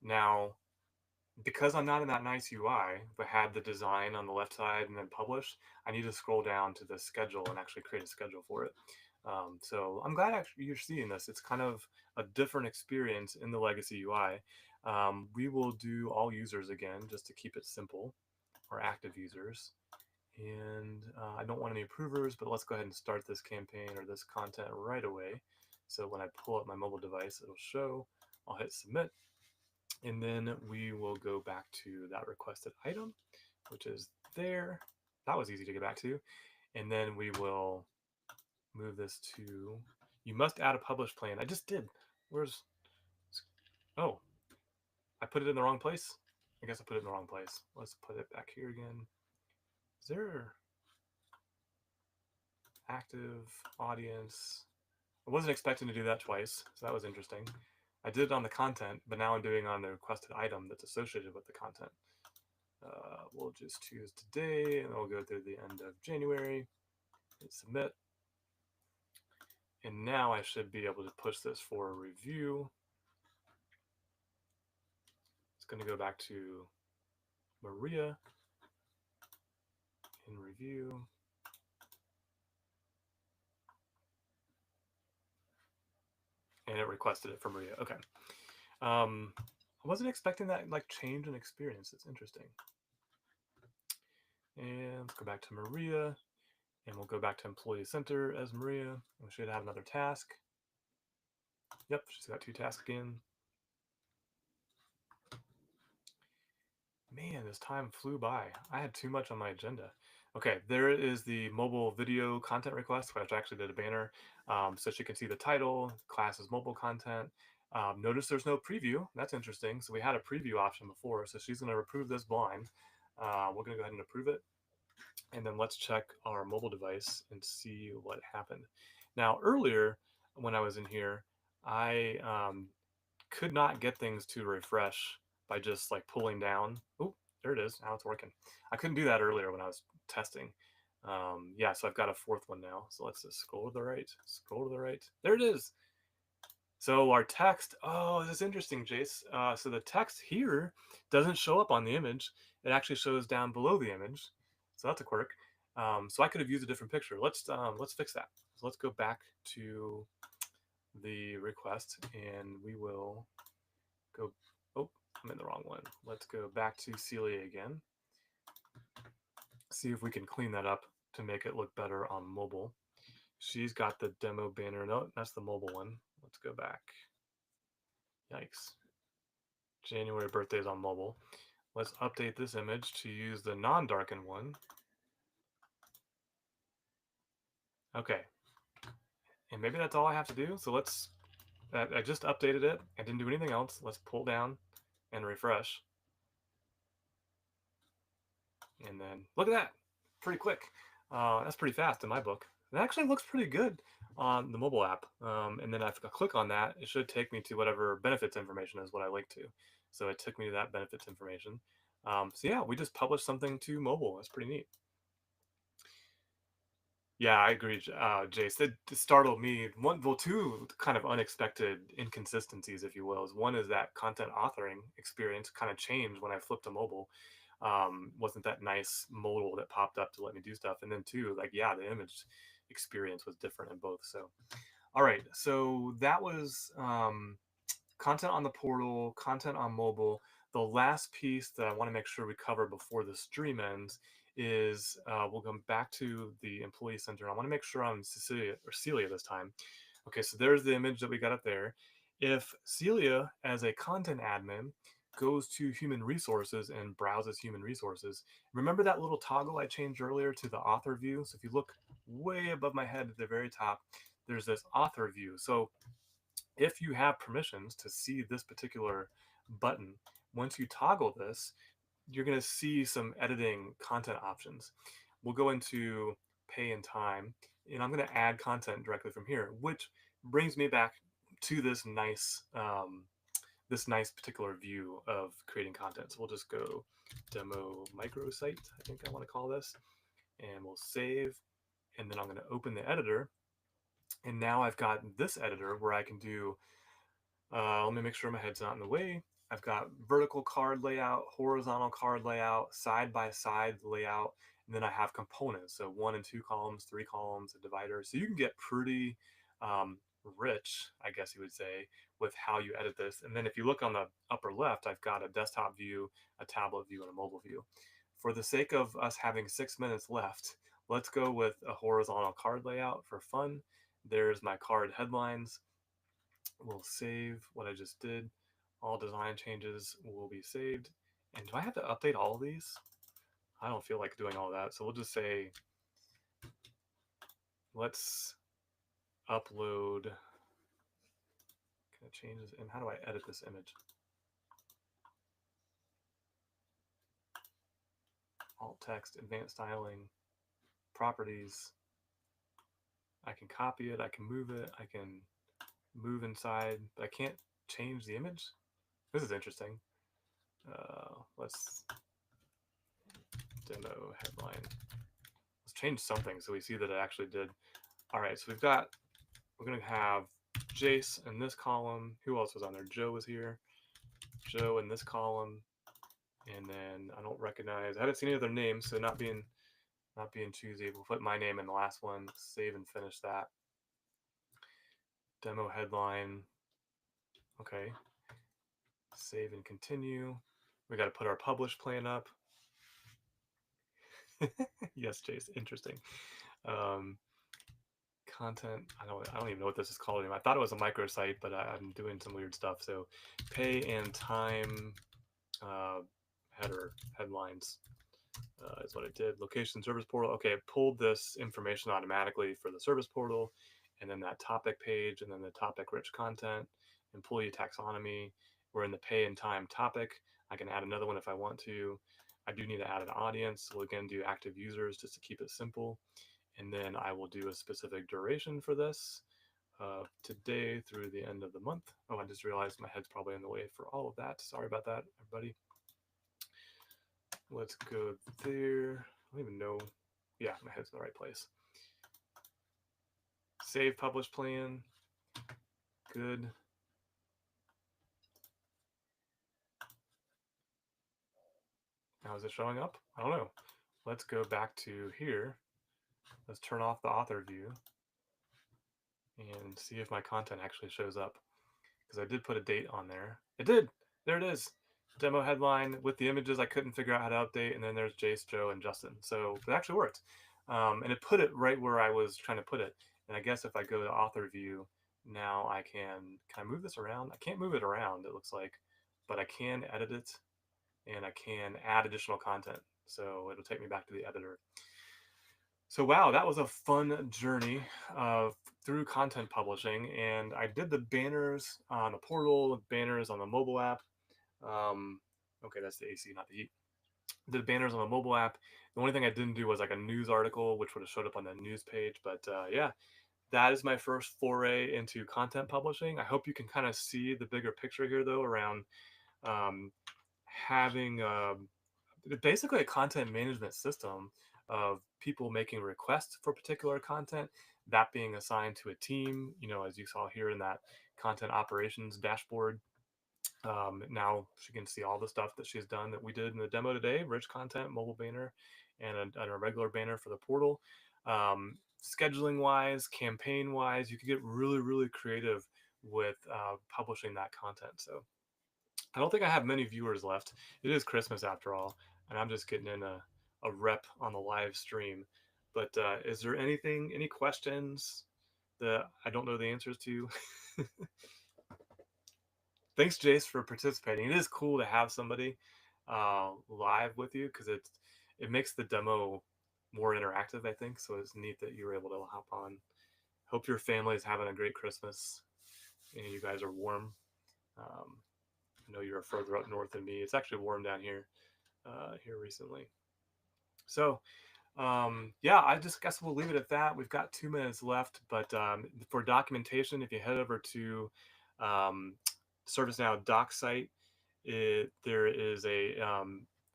Now, because I'm not in that nice UI, but had the design on the left side and then publish, I need to scroll down to the schedule and actually create a schedule for it. So I'm glad actually you're seeing this. It's kind of a different experience in the legacy UI. We will do all users again, just to keep it simple, or active users. And I don't want any approvers, but let's go ahead and start this campaign or this content right away. So when I pull up my mobile device, it'll show. I'll hit submit. And then we will go back to that requested item, which is there. That was easy to get back to. And then we will move this to, you must add a publish plan. I just did. Where's, oh, I put it in the wrong place. I guess I put it in the wrong place. Let's put it back here again. Is there active audience? I wasn't expecting to do that twice, so that was interesting. I did it on the content, but now I'm doing it on the requested item that's associated with the content. We'll just choose today, and we'll go through the end of January, hit submit. And now I should be able to push this for a review. It's going to go back to Maria in review. And it requested it from Maria. Okay. I wasn't expecting that like change in experience. It's interesting. And let's go back to Maria. And we'll go back to Employee Center as Maria. We should have another task. Yep, she's got 2 tasks again. Man, this time flew by. I had too much on my agenda. Okay, there is the mobile video content request, which I actually did a banner. So she can see the title, class is mobile content. Notice there's no preview. That's interesting. So we had a preview option before. So she's going to approve this blind. We're going to go ahead and approve it. And then let's check our mobile device and see what happened. Now, earlier when I was in here, I could not get things to refresh by just like pulling down. Oh, there it is. Now it's working. I couldn't do that earlier when I was testing. Yeah, so I've got a 4th one now. So let's just scroll to the right, scroll to the right. There it is. So our text, oh, this is interesting, Jace. So the text here doesn't show up on the image. It actually shows down below the image. So that's a quirk. So I could have used a different picture. Let's fix that. So let's go back to the request and we will go, oh, I'm in the wrong one. Let's go back to Celia again. See if we can clean that up to make it look better on mobile. She's got the demo banner. No, that's the mobile one. Let's go back. Yikes. January birthdays on mobile. Let's update this image to use the non-darkened one. Okay. And maybe that's all I have to do. So let's, I just updated it. I didn't do anything else. Let's pull down and refresh. And then look at that, pretty quick. That's pretty fast in my book. It actually looks pretty good on the mobile app. And then if I click on that, it should take me to whatever benefits information is what I link to. So it took me to that benefits information. So yeah, we just published something to mobile. That's pretty neat. Yeah, I agree, Jace. It startled me. One, well, two kind of unexpected inconsistencies, if you will. Is one is that content authoring experience kind of changed when I flipped to mobile. Wasn't that nice modal that popped up to let me do stuff? And then two, like yeah, the image experience was different in both. So, all right, so that was content on the portal, content on mobile. The last piece that I want to make sure we cover before the stream ends is we'll come back to the employee center. I want to make sure I'm Celia this time. Okay, so there's the image that we got up there. If Celia, as a content admin, goes to human resources and browses human resources, remember that little toggle I changed earlier to the author view? So if you look way above my head at the very top, there's this author view. So if you have permissions to see this particular button, once you toggle this, you're going to see some editing content options. We'll go into pay and time, and I'm going to add content directly from here, which brings me back to this nice particular view of creating content. So we'll just go demo microsite, I think I want to call this, and we'll save, and then I'm going to open the editor, and now I've got this editor where I can do let me make sure my head's not in the way. I've got vertical card layout, horizontal card layout, side by side layout, and then I have components. So 1 and 2 columns, 3 columns, a divider. So you can get pretty um, rich, I guess you would say, with how you edit this. And then if you look on the upper left, I've got a desktop view, a tablet view, and a mobile view. For the sake of us having 6 minutes left, let's go with a horizontal card layout for fun. There's my card headlines. We'll save what I just did. All design changes will be saved. And do I have to update all of these? I don't feel like doing all that. So we'll just say, let's upload. Can I change this? And how do I edit this image? Alt text, advanced styling, properties. I can copy it. I can move it. I can move inside, but I can't change the image. This is interesting. Let's demo headline. Let's change something so we see that it actually did. All right, so we're going to have Jace in this column. Who else was on there? Joe was here. Joe in this column. And then I don't recognize, I haven't seen any other names, so not being choosy. We'll put my name in the last one, save and finish that. Demo headline. Okay. Save and continue. We got to put our publish plan up. Yes, Jace, interesting. Um, content. I don't even know what this is called anymore. I thought it was a microsite, but I'm doing some weird stuff. So pay and time uh, header headlines is what I did. Location service portal. Okay, it pulled this information automatically for the service portal, and then that topic page, and then the topic rich content, employee taxonomy. We're in the pay and time topic. I can add another one if I want to. I do need to add an audience. We'll again do active users just to keep it simple. And then I will do a specific duration for this today through the end of the month. Oh, I just realized my head's probably in the way for all of that. Sorry about that, everybody. Let's go there. I don't even know. Yeah, my head's in the right place. Save publish plan. Good. Now is it showing up? I don't know. Let's go back to here. Let's turn off the author view and see if my content actually shows up. Because I did put a date on there. It did. There it is. Demo headline with the images I couldn't figure out how to update. And then there's Jace, Joe, and Justin. So it actually worked. And it put it right where I was trying to put it. And I guess if I go to author view, now can I move this around? I can't move it around, it looks like, but I can edit it and I can add additional content. So it'll take me back to the editor. So wow, that was a fun journey through content publishing, and I did the banners on the portal, banners on the mobile app. Okay, that's the AC, not the heat. did banners on the mobile app. The only thing I didn't do was like a news article, which would have showed up on the news page. But yeah, that is my first foray into content publishing. I hope you can kind of see the bigger picture here, though, around um, having basically a content management system of people making requests for particular content, that being assigned to a team, as you saw here in that content operations dashboard. Now she can see all the stuff that she's done that we did in the demo today: rich content, mobile banner, and a regular banner for the portal. Scheduling wise, campaign wise, you can get really, really creative with publishing that content. So I don't think I have many viewers left. It is Christmas after all, and I'm just getting in a rep on the live stream. But is there any questions that I don't know the answers to? Thanks, Jace, for participating. It is cool to have somebody live with you because it makes the demo more interactive, I think. So it's neat that you were able to hop on. Hope your family is having a great Christmas and you guys are warm. Um, I know you're further up north than me. It's actually warm down here recently. So yeah, I just guess we'll leave it at that. We've got 2 minutes left, but for documentation, if you head over to um, ServiceNow doc site, there is a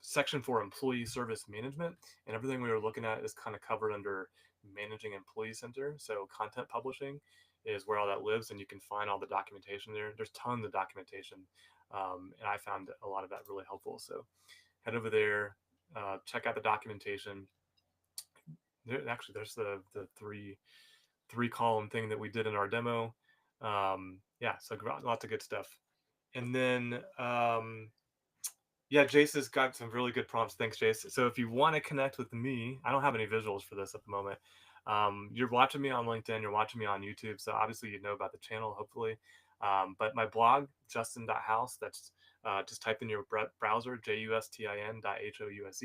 section for employee service management, and everything we were looking at is kind of covered under managing employee center. So content publishing is where all that lives, and you can find all the documentation there. There's tons of documentation, and I found a lot of that really helpful. So head over there, check out the documentation. There's the three column thing that we did in our demo. Yeah, so lots of good stuff. And then yeah, Jace has got some really good prompts. Thanks, Jace. So if you want to connect with me, I don't have any visuals for this at the moment. You're watching me on LinkedIn, you're watching me on YouTube, so obviously you know about the channel, hopefully. But my blog, justin.house, that's just type in your browser, justin.house.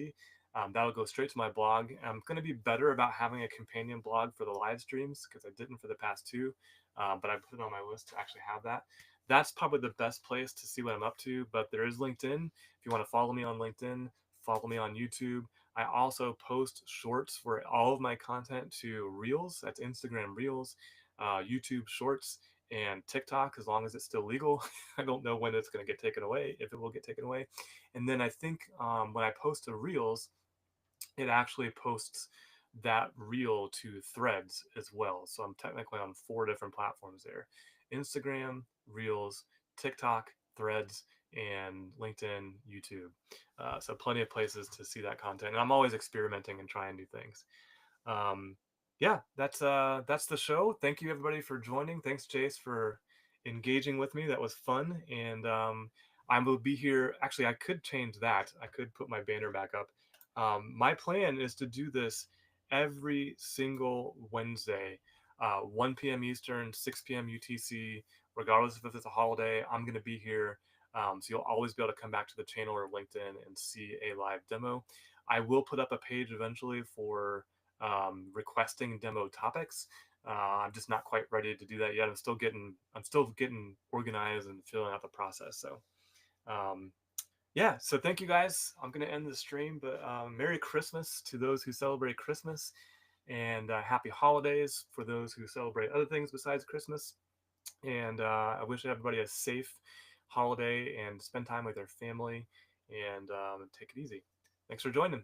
That'll go straight to my blog. I'm going to be better about having a companion blog for the live streams because I didn't for the past two, but I put it on my list to actually have that. That's probably the best place to see what I'm up to, but there is LinkedIn. If you want to follow me on LinkedIn, follow me on YouTube. I also post shorts for all of my content to Reels. That's Instagram Reels, YouTube Shorts, and TikTok, as long as it's still legal. I don't know when it's going to get taken away, if it will get taken away. And then I think when I post to Reels, it actually posts that reel to Threads as well. So I'm technically on 4 different platforms there: Instagram, Reels, TikTok, Threads, and LinkedIn, YouTube. So plenty of places to see that content. And I'm always experimenting and trying new things. Um, yeah, that's the show. Thank you everybody for joining. Thanks, Jace, for engaging with me. That was fun. And I will be here. Actually, I could change that. I could put my banner back up. My plan is to do this every single Wednesday, 1 p.m. Eastern, 6 p.m. UTC, regardless if it's a holiday. I'm going to be here. So you'll always be able to come back to the channel or LinkedIn and see a live demo. I will put up a page eventually for requesting demo topics. I'm just not quite ready to do that yet. I'm still getting organized and filling out the process. So um, yeah, so thank you guys. I'm gonna end the stream, but Merry Christmas to those who celebrate Christmas, and Happy Holidays for those who celebrate other things besides Christmas. And I wish everybody a safe holiday and spend time with their family and take it easy. Thanks for joining.